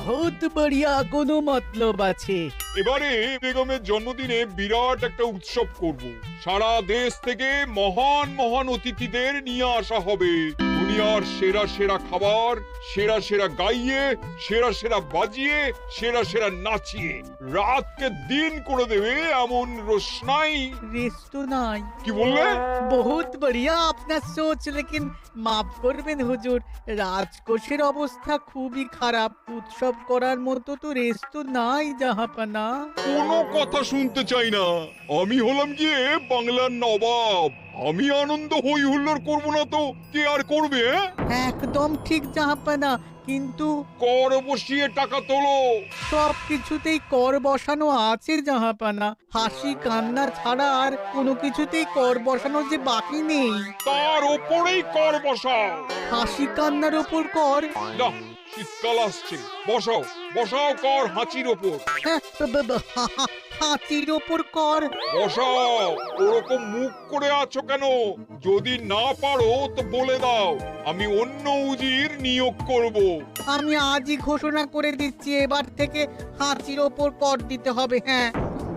বহুত বড়িয়া, কোনো মতলব আছে। এবারে বেগমের জন্মদিনে বিরাট একটা উৎসব করব। সারা দেশ থেকে মহান মহান অতিথিদের নিয়ে আসা হবে। দুনিয়ার সেরা সেরা খাবার, সেরা সেরা গাইয়ে, সেরা সেরা বাজিয়ে, সেরা সেরা নাচিয়ে রাতকে দিন করে দেবে এমন রোশনাই। রেস্ট নাই। কি বললে? বহুত বড়িয়া আপনার সোচ, লেকিন মাফ করবেন হুজুর, রাজকোষের অবস্থা খুবই খারাপ। উৎসব করার মতো তো রেস্ট নাই জাহাপানা। কোনো কথা শুনতে চাই না। আমি হলাম গিয়ে বাংলার নবাব। আমি আনন্দ হই হুল্লোড় করবো না তো কে আর করবে? একদম ঠিক জাহাপানা, কিন্তু কর বসিয়ে টাকা তোলো। সব কিছুতেই কর বসানো আছে জাহাপানা। হাসি কান্না ছাড়া আর কোনো কিছুতেই কর বসানো যে বাকি নেই। তার ওপরেই কর বসাও। হাসি কান্নার ওপর কর? না, শীতকাল আসছে, বসাও বসাও কর হাঁচির ওপর। হ্যাঁ, হাতির ওপর কর? বসাও। ওরকম মুখ করে আছো কেন? যদি না পারো তো বলে দাও, আমি অন্য উজির নিয়োগ করব। আমি আজই ঘোষণা করে দিচ্ছি, এবার থেকে হাতির ওপর কর দিতে হবে। হ্যাঁ,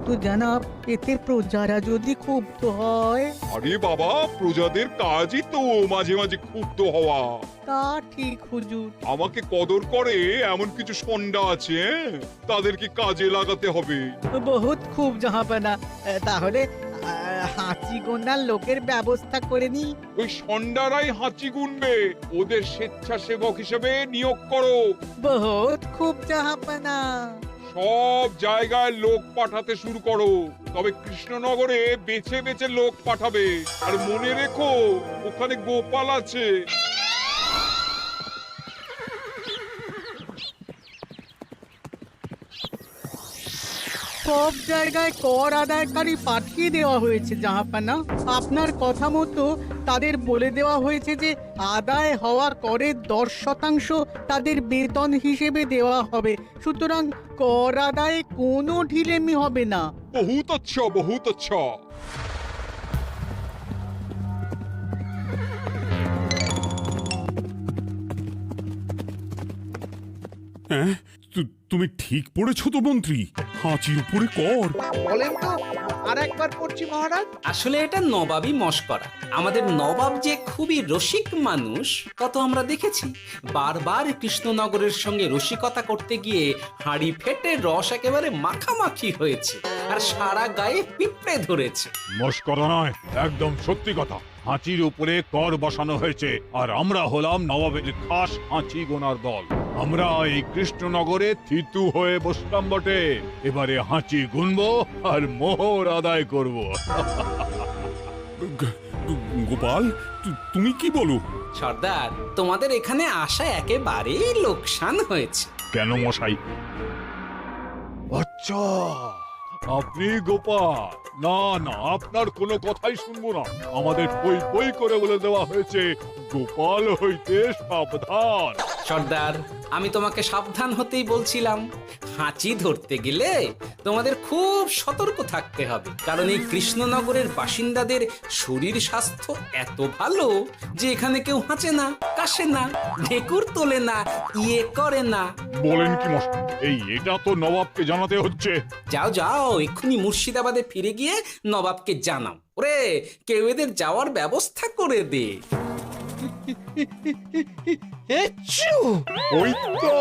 তো জানাব, এতে প্রজারা যদি ক্ষুব্ধ হয়? আরে বাবা, প্রজাদের কাজই তো মাঝে মাঝে ক্ষুব্ধ হওয়া। তা ঠিক হুজুর। আমাকে কদর করে এমন কিছু সন্ডা আছে, তাদেরকে কাজে লাগাতে হবে। বহুত খুব জাহাপানা। তাহলে হাঁচি গোনার লোকের ব্যবস্থা করে নি। ওই সন্ডারাই হাঁচি গুনবে। ওদের স্বেচ্ছাসেবক হিসেবে নিয়োগ করো। বহুত খুব জাহাপানা। সব জায়গায় লোক পাঠাতে শুরু করো। তবে কৃষ্ণনগরে বেছে বেছে লোক পাঠাবে। আর মনে রেখো, ওখানে গোপাল আছে। সব জায়গায় কর আদায়কারী পাঠিয়ে দেওয়া হয়েছে জাহাপানা। আপনার কথা মতো তাদের বলে দেওয়া হয়েছে যে আদায় হওয়া করের 10% তাদের বেতন হিসেবে দেওয়া হবে। সুতরাং কর আদায়ে কোনো ঢিলেমি হবে না। বহুত আচ্ছা, বহুত আচ্ছা। হ্যাঁ, তুমি ঠিক পড়েছো তো মন্ত্রী? হাঁচির উপরে কর? বলেন তো, আর একবার পড়ছি মহারাজ। আসলে এটা নবাবই মশকরা। আমাদের নবাব যে খুবই রসিক মানুষ তা তো আমরা দেখেছি। বারবার কৃষ্ণনগরের সঙ্গে রসিকতা করতে গিয়ে হাঁড়ি ফেটে রস একেবারে মাখামাখি হয়েছে, আর সারা গায়ে পিঁপড়ে ধরেছে। মস্করা নয়, একদম সত্যি কথা। হাঁচির উপরে কর বসানো হয়েছে, আর আমরা হলাম নবাবের খাস হাঁচি গোনার দল। আমরা এই কৃষ্ণনগরে থিতু হয়ে বসলাম বটে। এবারে হাঁচি গুনবো আর মোহর আদায় করব। গোপাল, তুমি কি বলো? সর্দার, তোমাদের এখানে আসা একেবারেই লোকসান হয়েছে। কেন মশাই? আচ্ছা, আপনি গোপাল? না না, আপনার কোনো কথাই শুনবো না। আমাদের পই পই করে বলে দেওয়া হয়েছে, গোপাল হইতে সাবধান। সর্দার, আমি তোমাকে সাবধান হতেই বলছিলাম। হাঁচি ধরতে গেলে তোমাদের খুব সতর্ক থাকতে হবে, কারণ এই কৃষ্ণনগরের বাসিন্দাদের শরীর স্বাস্থ্য এত ভালো যে এখানে কেউ হাঁচে না, কাশে না, ঢেকুর তোলে না, ইয়ে করে না। বলেন কি মশাই? এটা তো নবাবকে জানাতে হচ্ছে। যাও যাও, এক্ষুনি মুর্শিদাবাদে ফিরে গিয়ে নবাবকে জানাও। ওরে, কেউ এদের যাওয়ার ব্যবস্থা করে দে। ওই তো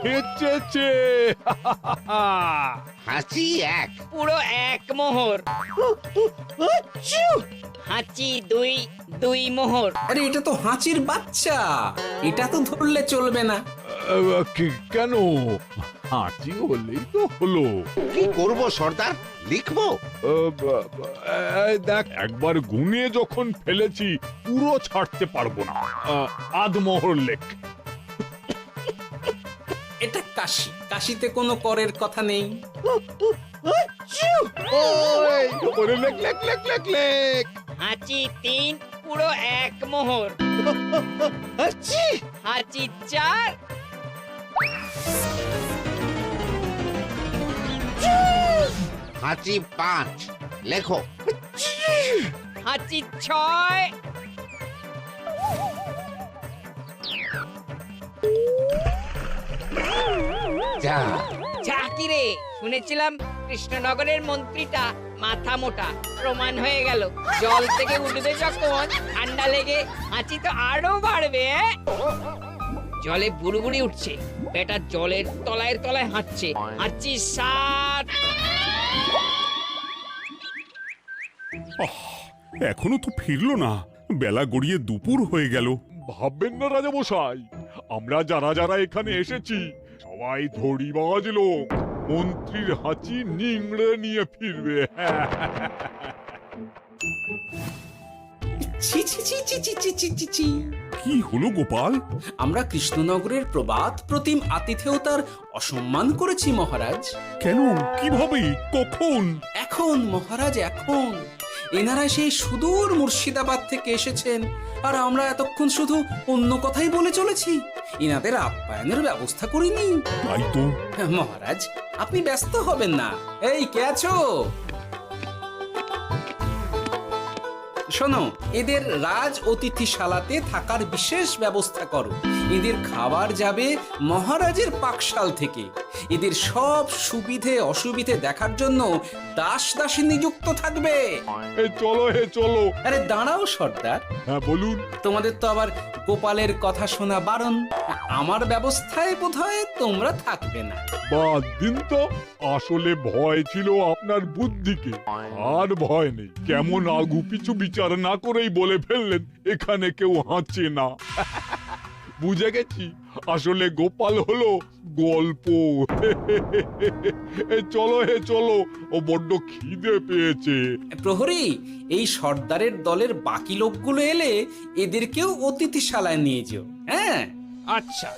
হেঁচেছে। হাসি এক। পুরো এক মোহর। হাঁচি দুই, দুই মোহর। আরে, এটা তো হাঁচির বাচ্চা, এটা তো ধরলে চলবে না। কেন? হাঁচি হলেই তো হলো। কি করব সর্দার? লিখবো? দেখ, একবার গুনে যখন ফেলেছি পুরো ছাড়তে পারবো না। আধমোহর লেখ। এটা কাশি, কাশিতে কোনো করের কথা নেই। ওরে লেখ লেখ লেখ লেখ লেখ। হাঁচি তিন, পুরো এক মোহর। হাঁচি চার, হাঁচি 5, লেখো। হাঁচি ছয়, যা যা কি রে, শুনেছিলাম কৃষ্ণনগরের মন্ত্রীটা মাথা মোটা, প্রমাণ হয়ে গেল। জল থেকে উঠবে যখন ঠান্ডা লেগে হাঁচি তো আরো বাড়বে। জলে বুড়ুবুড়ি উঠছে, বেটা জলের তলায় তলায় হাঁটছে, হাঁচি সাত। এখনো তো ফিরলো না, বেলা গড়িয়ে দুপুর হয়ে গেল। ভাববেন না রাজামশাই, আমরা যারা যারা এখানে এসেছি সবাই ধড়িবাজ লোক। মন্ত্রীর হাঁচি নিংড়ে নিয়ে ফিরবে। ছি ছি ছি ছি ছি ছি ছি ছি ছি। কি হলো গোপাল? আমরা কৃষ্ণনগরের প্রবাদ প্রতিম আতিথেয়তার অসম্মান করেছি মহারাজ। কেন? কিভাবে? কখন? এখন মহারাজ, এখন এনারা সেই সুদূর মুর্শিদাবাদ থেকে এসেছেন, আর আমরা এতক্ষণ শুধু অন্য কথাই বলে চলেছি, এনাদের আপ্যায়নের ব্যবস্থা করিনি। তাই তো। মহারাজ, আপনি ব্যস্ত হবেন না। এই কে আছো? শোনো, এদের রাজ অতিথিশালাতে থাকার বিশেষ ব্যবস্থা করো। এদের খাবার যাবে মহারাজের পাকশাল থেকে। এদের সব সুবিধে অসুবিধে দেখার জন্য দাস দাসী নিযুক্ত থাকবে। এই চলো হে চলো। আরে দাঁড়াও সর্দার, হ্যাঁ বলুন। তোমাদের তো আবার গোপালের কথা শোনা বারণ। আমার ব্যবস্থায় বোধহয় তোমরা থাকবে না। বাদ দিন তো, আসলে ভয় ছিল আপনার বুদ্ধিকে, আর ভয় নেই। কেমন আগু পিছু বিচার না করেই বলে ফেললেন এখানে কেউ হাঁচে না। বুঝে গেছি, আসলে গোপাল হলো গল্প। চলো হে চলো, ও বড্ড খিদে পেয়েছে। প্রহরী, এই সর্দারের দলের বাকি লোকগুলো এলে এদেরকেও অতিথিশালায় নিয়ে যেও। হ্যাঁ, আচ্ছা।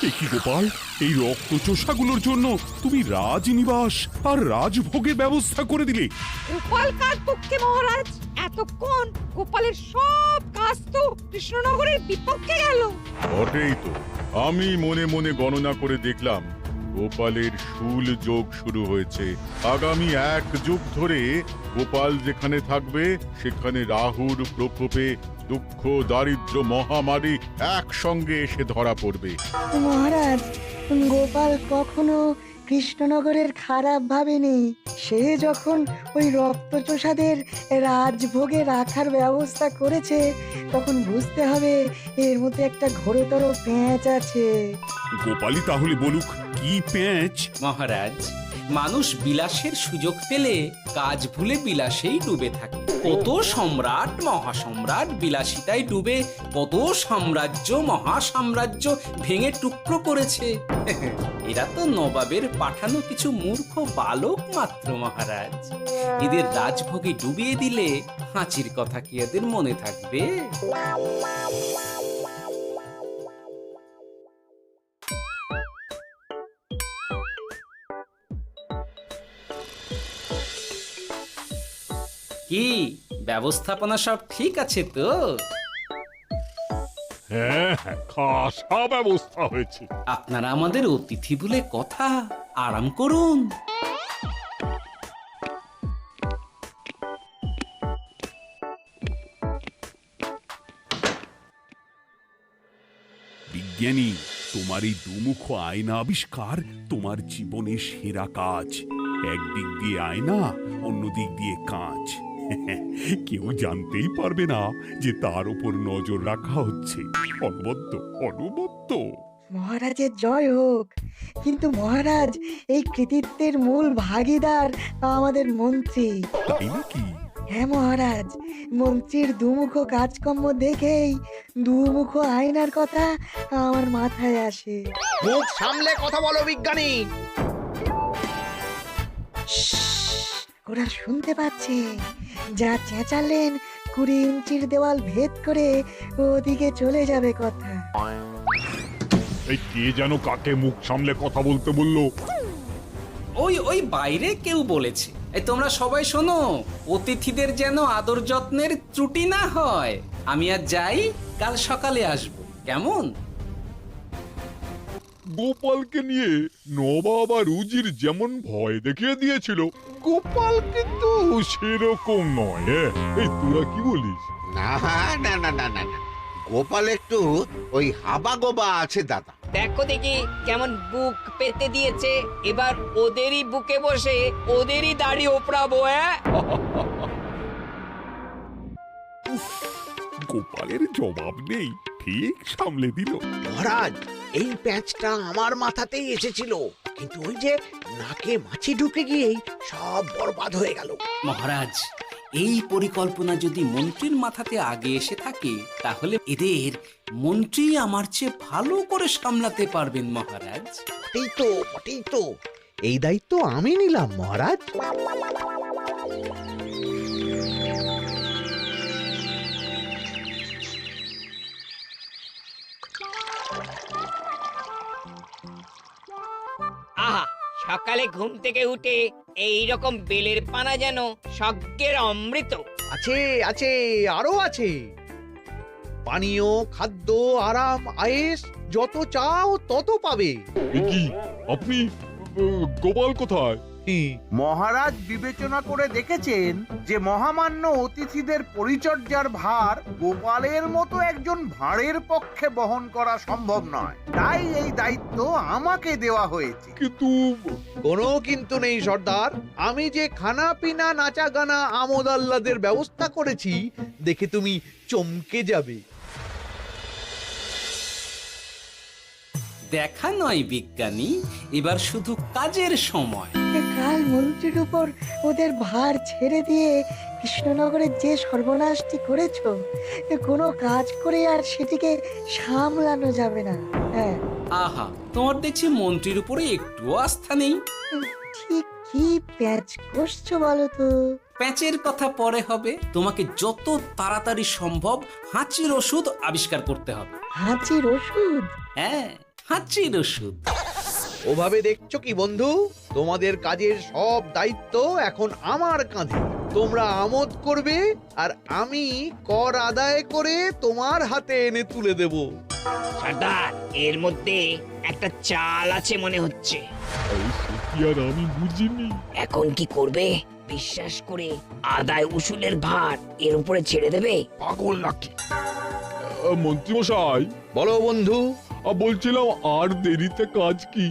এ কি গোপাল, এই রক্তচোষাগুলোর জন্য তুমি রাজনিবাস আর রাজভোগের ব্যবস্থা করে দিলে? গোপাল কার পক্ষে মহারাজ? এতক্ষণ গোপালের সব কাজ তো কৃষ্ণনগরের বিপক্ষে গেল। বটেই তো, আমি মনে মনে গণনা করে দেখলাম গোপালের শুল যোগ শুরু হয়েছে। আগামী 1 যুগ ধরে গোপাল যেখানে থাকবে সেখানে রাহুর প্রকোপে দুঃখ দারিদ্র মহামারী একসঙ্গে এসে ধরা পড়বে। মহারাজ, গোপাল কখনো কৃষ্ণনগরের খারাপ ভাবেনি। সে যখন ওই রক্তচোষাদের রাজভোগে রাখার ব্যবস্থা করেছে, তখন বুঝতে হবে এর মধ্যে একটা ঘোরতর পেঁচ আছে। গোপালই তাহলে বলুক কি পেঁচ। মহারাজ, মানুষ বিলাসের সুযোগ পেলে কাজ ভুলে বিলাসেই ডুবে থাকে। কত সম্রাট মহাসম্রাট বিলাসিতায় ডুবে কত সাম্রাজ্য মহাসাম্রাজ্য ভেঙে টুকরো করেছে। এরা তো নবাবের পাঠানো কিছু মূর্খ বালক মাত্র মহারাজ। এদের রাজভোগে ডুবিয়ে দিলে হাঁচির কথা কি এদের মনে থাকবে? কি ব্যবস্থাপনা সব ঠিক আছে তো? হ্যাঁ হ্যাঁ, খাসা ব্যবস্থা হয়েছে। আপনারা আমাদের অতিথি বলে কথা, আরাম করুন। বিজ্ঞানী, তোমার এই দুমুখ আয়না আবিষ্কার তোমার জীবনের সেরা কাজ। একদিক দিয়ে আয়না, অন্য দিক দিয়ে কাঁচ। কেউ জানতেই পারবে না যে তার উপর নজর রাখা হচ্ছে। অনবদ্য অনবদ্য। মহারাজের জয় হোক। কিন্তু মহারাজ, এই কৃতিত্বের মূল ভাগীদার আমাদের মন্ত্রী। তাই নাকি? হ্যাঁ মহারাজ, মন্ত্রীর দুমুখ কাজকর্ম দেখেই দুমুখ আয়নার কথা আমার মাথায় আসে। মুখ সামলে কথা বলো বিজ্ঞানী। ওরা শুনতে পাচ্ছে। যা চেঁচালেন 20 ইঞ্চির দেওয়াল ভেদ করে ওদিকে চলে যাবে কথা। এই কে যেন কাকে মুখ সামলে কথা বলতে বললো? ওই বাইরে কেউ বলেছে। এই তোমরা সবাই শোনো, অতিথিদের যেন আদর যত্নের ত্রুটি না হয়। আমি আর যাই, কাল সকালে আসবো, কেমন? গোপালকে নিয়ে নবাব আর উজির যেমন ভয় দেখিয়ে দিয়েছিল, গোপাল কিন্তু সেরকম নয়। এই তোরা কি বলিস? না না না না না না, গোপাল একটু ওই হাবা গোবা আছে দাদা। দেখো দেখি কেমন বুক পেতে দিয়েছে, এবার ওদেরই বুকে বসে ওদেরই দাড়ি ওপরাবো। গোপালের জবাব নেই, ঠিক সামলে দিল। মহারাজ, এই প্যাঁচটা আমার মাথাতেই এসেছিল, কিন্তু ওই যে নাকে মাছি ঢুকে গিয়েই সব বরবাদ হয়ে গেল। মহারাজ, এই পরিকল্পনা যদি মন্ত্রীর মাথাতে আগে এসে থাকে তাহলে এদের মন্ত্রী আমার চেয়ে ভালো করে সামলাতে পারবেন মহারাজ। বটেই তো, এই দায়িত্ব আমি নিলাম মহারাজ। আহা, সকালে ঘুম থেকে উঠে এই রকম বেলের পানা যেন স্বর্গের অমৃত। আছে আছে, আরো আছে। পানীয়, খাদ্য, আরাম, আয়েস, যত চাও তত পাবে। এ কি, আপনি গোপাল কোথায়? মহারাজ বিবেচনা করে দেখেছেন যে মহামান্য অতিথিদের পরিচর্যার ভার গোপালের মতো একজন ভাঁড়ের পক্ষে বহন করা সম্ভব নয়, তাই এই দায়িত্ব আমাকে দেওয়া হয়েছে। কিন্তু কোনো কিন্তু নেই সর্দার, আমি যে খানা পিনা নাচা গানা আমোদ আহ্লাদের ব্যবস্থা করেছি দেখে তুমি চমকে যাবে। দেখা নয় বিজ্ঞানী, এবার শুধু কাজের সময়। কাল মন্ত্রীর উপর ওদের ভার ছেড়ে দিয়ে কৃষ্ণনগরের যে সর্বনাশটি করেছো, কোনো কাজ করে আর সেটিকে সামলানো যাবে না। হ্যাঁ, আহা, তোমার দেখছি মন্ত্রীর উপরে একটুও আস্থা নেই। ঠিক কি প্যাচ করছো বলো তো? প্যাচের কথা পরে হবে, তোমাকে যত তাড়াতাড়ি সম্ভব হাঁচির ওষুধ আবিষ্কার করতে হবে। হাঁচির ওষুধ? হ্যাঁ, হাঁচির ওষুধ। ওভাবে দেখছো কি বন্ধু, তোমাদের কাজের সব দায়িত্ব এখন আমার কাঁধে। তোমরা আমোদ করবে আর আমি কর আদায় করে তোমার হাতে এনে তুলে দেব। সর্দার, এর মধ্যে একটা চাল আছে মনে হচ্ছে। কি আর আমি বুঝিনি। এখন কি করবে? বিশ্বাস করে আদায় উসুলের ভার এর উপরে ছেড়ে দেবে? পাগল নাকি? মন্ত্রীমশাই, বলো বন্ধু। বলছিলাম আর দেরিতে কাজ কি?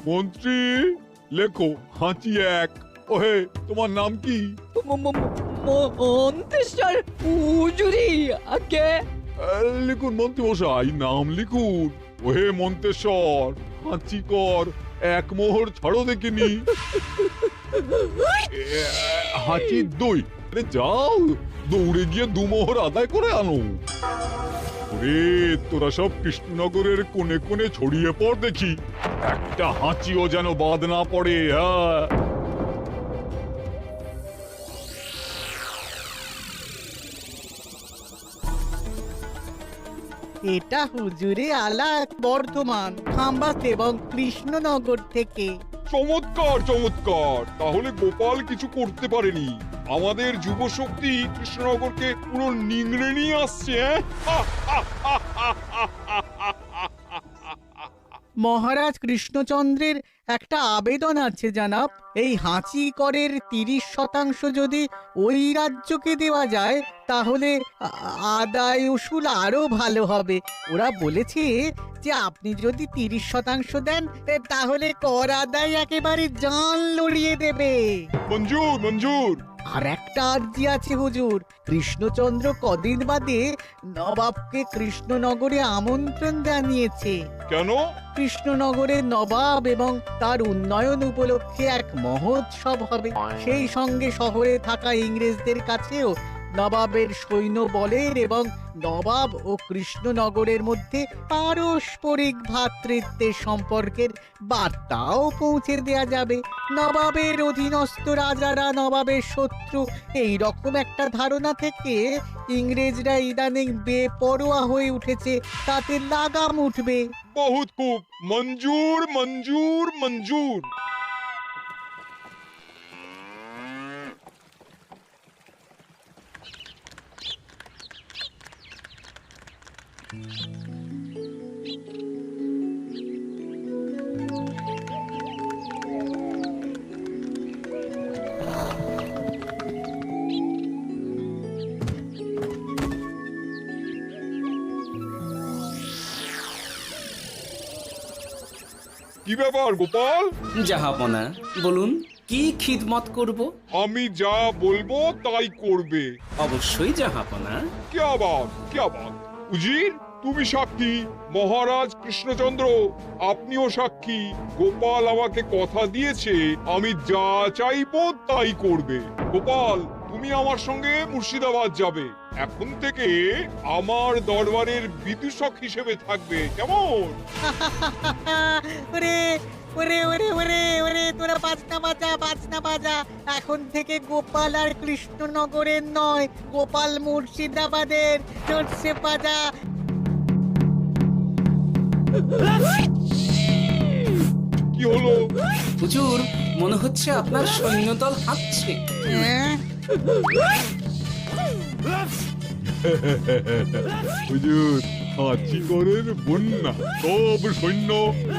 মন্ত্রী, লেখো হাঁচি এক। ওহে, তোমার নাম কি? মন্ত্রেশ্বর হুজুরি আগে। লিখুন মন্ত্রীমশাই, নাম লিখুন। ওহে মন্তেশ্বর, হাঁচি কর, এক মোহর ছাড়ো দেখিনি। হাঁচি দুই। আরে যাও, দৌড়ে গিয়ে দু মোহর আদায় করে আনো। রে, তোরা সব কৃষ্ণনগরের কোণে কোণে ছড়িয়ে পড় দেখি, একটা হাঁচিও যেন বাদ না পড়ে। হ্যাঁ, এটা হুজুরে আলাক বর্ধমান, খাম্বাস এবং কৃষ্ণনগর থেকে। চমৎকার চমৎকার। তাহলে গোপাল কিছু করতে পারেনি, আমাদের যুব শক্তি কৃষ্ণনগরকে পুরো নিংড়ে নিয়ে আসছে। মহারাজ কৃষ্ণচন্দ্রের একটা আবেদন আছে জানাব। এই হাঁচি করের 30% যদি ওই রাজ্যকে দেওয়া যায় তাহলে আদায় উসুল আরো ভালো হবে। ওরা বলেছে যে আপনি যদি 30% দেন তাহলে কর আদায় একেবারে জান লড়িয়ে দেবে। মঞ্জুর মঞ্জুর। আর একটা আর্জি আছে হুজুর, কৃষ্ণচন্দ্র কদিন বাদে নবাবকে কৃষ্ণনগরে আমন্ত্রণ জানিয়েছে। কেন? কৃষ্ণনগরের নবাব এবং তার উন্নয়ন উপলক্ষে এক মহোৎসব হবে। সেই সঙ্গে শহরে থাকা ইংরেজদের কাছেও নবাবের সৈন্য বলের এবং নবাব ও কৃষ্ণনগরের মধ্যে পারস্পরিক ভ্রাতৃত্বের সম্পর্কের বার্তাও পৌঁছে দেয়া যাবে। নবাবের অধীনস্থ রাজারা নবাবের শত্রু, এই রকম একটা ধারণা থেকে ইংরেজরা ইদানিং বেপরোয়া হয়ে উঠেছে, তাতে লাগাম উঠবে। বহুত খুব, মঞ্জুর মঞ্জুর মঞ্জুর। কি ব্যাপার গোপাল? জাহাপনা বলুন কি খিদমত করব? আমি যা বলবো তাই করবে। অবশ্যই জাহাপনা। কি আবার উজির, তুমি সাক্ষী, মহারাজ কৃষ্ণচন্দ্র আপনিও সাক্ষী। গোপাল আমাকে কথা দিয়েছে আমি যা চাইবো তাই করবে। গোপাল, তুমি আমার সঙ্গে মুর্শিদাবাদ যাবে। এখন থেকে আমার দরবারের বিদূষক হিসেবে থাকবে, কেমন? ওরে ওরে ওরে ওরে ওরে তোরা বাজনা বাজা। এখন থেকে গোপাল আর কৃষ্ণনগরের নয়, গোপাল মুর্শিদাবাদের। চলছে বাজা। কি হলো? হুজুর, মনে হচ্ছে আপনার সৈন্যদল হাঁটছে। হ্যাঁ? হুজুর, হাঁচিগড়ের বন্যা সব সৈন্য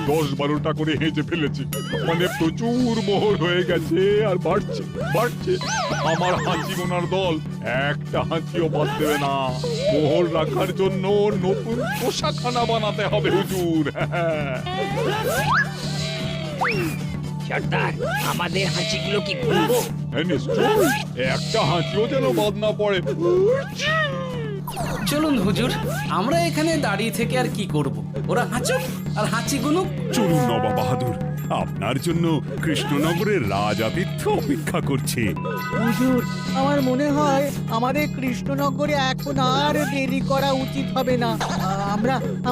10-12টা করে হেঁচে ফেলেছে। মানে প্রচুর মোহর হয়ে গেছে আর বাড়ছে। আমার হাঁচি গোনার দল একটা হাঁচিও বাদ দেবে না। মোহর রাখার জন্য নতুন পোশাকখানা বানাতে হবে হুজুর। সর্দার, আমাদের হাঁচিগুলো কি খুলবো? হ্যাঁ, নিশ্চয়ই। একটা হাঁচিও যেন বাদ না পড়ে। চলুন হুজুর, আমরা এখানে দাঁড়িয়ে থেকে আর কি করব? ওরা হাঁচুক আর হাঁচি গুনুক। চলুন নবাব বাহাদুর, আপনার জন্য কৃষ্ণনগরের রাজাতিথ্য অপেক্ষা করছে। হুজুর, আমার মনে হয় আমাদের কৃষ্ণনগরে এখন আর দেরি করা উচিত হবে না।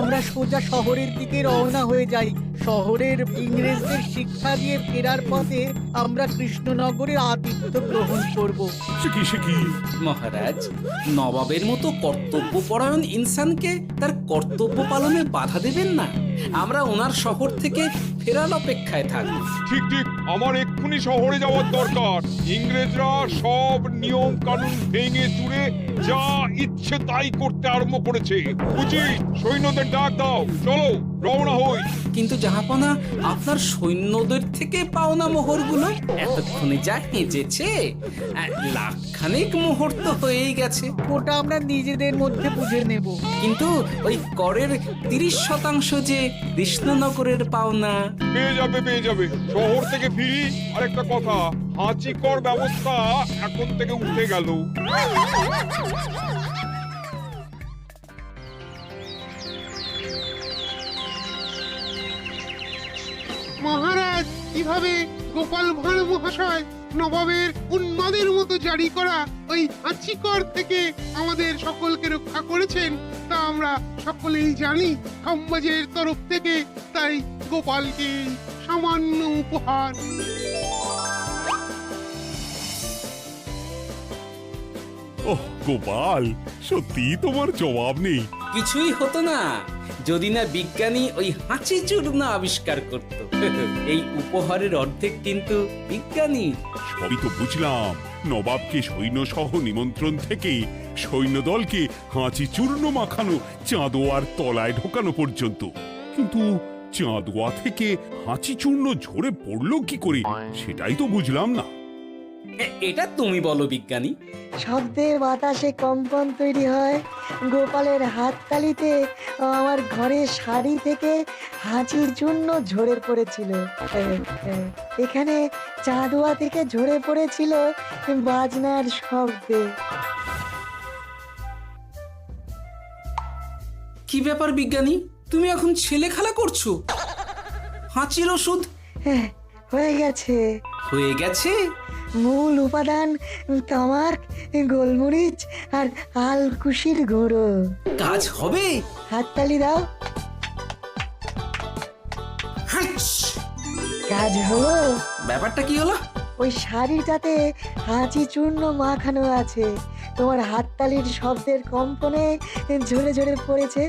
আমরা সোজা শহরের দিকে রওনা হয়ে যাই। শহরের ইংরেজদের শিক্ষা দিয়ে ফেরার পথে আমরা কৃষ্ণনগরের আতিথ্য গ্রহণ করব। সে কি? মহারাজ, নবাবের মতো কর্তব্যপরায়ণ ইনসানকে তার কর্তব্য পালনে বাধা দেবেন না। আমরা ওনার শহর থেকে ফেরার অপেক্ষায় থাকবো। ঠিক, আমার এক্ষুনি শহরে যাওয়ার দরকার। ইংরেজরা সব নিয়ম কানুন ভেঙে চুরে যা ইচ্ছে তাই করতে আরম্ভ করেছে। উচিত সৈন্যদের ডাক দাও, চলো রওনা হই। কিন্তু জাহাপনা, আপনার সৈন্যদের থেকে পাওনা মোহরগুলো এতক্ষণে যা হেঁচেছে, লাখখানেক মোহর তো হয়েই গেছে। ওটা আমরা নিজেদের মধ্যে বুঝে নেব। কিন্তু ওই করের 30% যে কৃষ্ণনগরের পাওনা। পেয়ে যাবে। শহর থেকে ফিরি। আরেকটা কথা, হাঁচি কর ব্যবস্থা এখন থেকে উঠে গেল। মহারাজ, কিভাবে গোপাল ভাঁড় মহাশয় নবাবের উন্মাদের মতো জারি করা ওই হাঁচিকর থেকে আমাদের সকলকে রক্ষা করেছেন তা আমরা সকলেই জানি। খাম্বাজের তরফ থেকে তাই গোপালকে সামান্য উপহার। ওহ গোপাল, সত্যি তোমার জবাব নেই। কিছুই হতো না যদি না বিজ্ঞানী ওই হাঁচি চূর্ণ আবিষ্কার করত। এই উপহারের অর্ধেক কিন্তু বিজ্ঞানী। সবই তো বুঝলাম, নবাবকে সৈন্য সহ নিমন্ত্রণ থেকে সৈন্যদলকে হাঁচি চূর্ণ মাখানো চাঁদোয়ার তলায় ঢোকানো পর্যন্ত। কিন্তু চাঁদোয়া থেকে হাঁচি চূর্ণ ঝরে পড়লো কি করে, সেটাই তো বুঝলাম না। এটা তুমি বলো বিজ্ঞানী। শব্দে বাতাসে কম্পন তৈরি হয়। গোপালের হাততালিতে আমার ঘরের শাড়ি থেকে হাঁচির চূর্ণ ঝরে পড়েছিল। এখানে চাঁদোয়া থেকে ঝরে পড়েছিল বাজনার শব্দে। কি ব্যাপার বিজ্ঞানী, তুমি এখন ছেলে খেলা করছো? হাঁচির ওষুধ হয়ে গেছে। মূল উপাদান তামাক, গোলমরিচ আর আলকুশির গুঁড়ো। কাজ হবে? হাততালি দাও। কাজ হলো। ব্যাপারটা কি হলো? ওই শাড়িটাতে হাঁচি চূর্ণ মাখানো আছে। তোমার হাততালির শব্দের কম্পনে ঝরে ঝরে পড়েছে।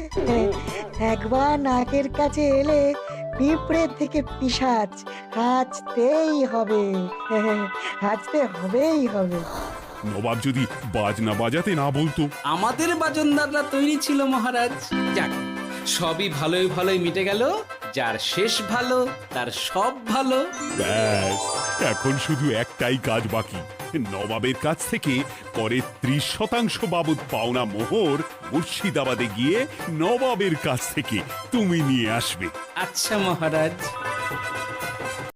একবার নাকের কাছে এলে পিঁপড়ের থেকে পিশাচ হাঁচতেই হবে। নবাব যদি বাজনা বাজাতে না বলতো। আমাদের বাজনদাররা তৈরি ছিল মহারাজ। যাক, সবই ভালোই মিটে গেল। যার শেষ ভালো তার সব ভালো। ব্যাস, এখন শুধু একটাই কাজ বাকি। নবাবের কাছ থেকে করের 30% বাবদ পাওনা মোহর মুর্শিদাবাদে গিয়ে নবাবের কাছ থেকে তুমি নিয়ে আসবে। আচ্ছা মহারাজ।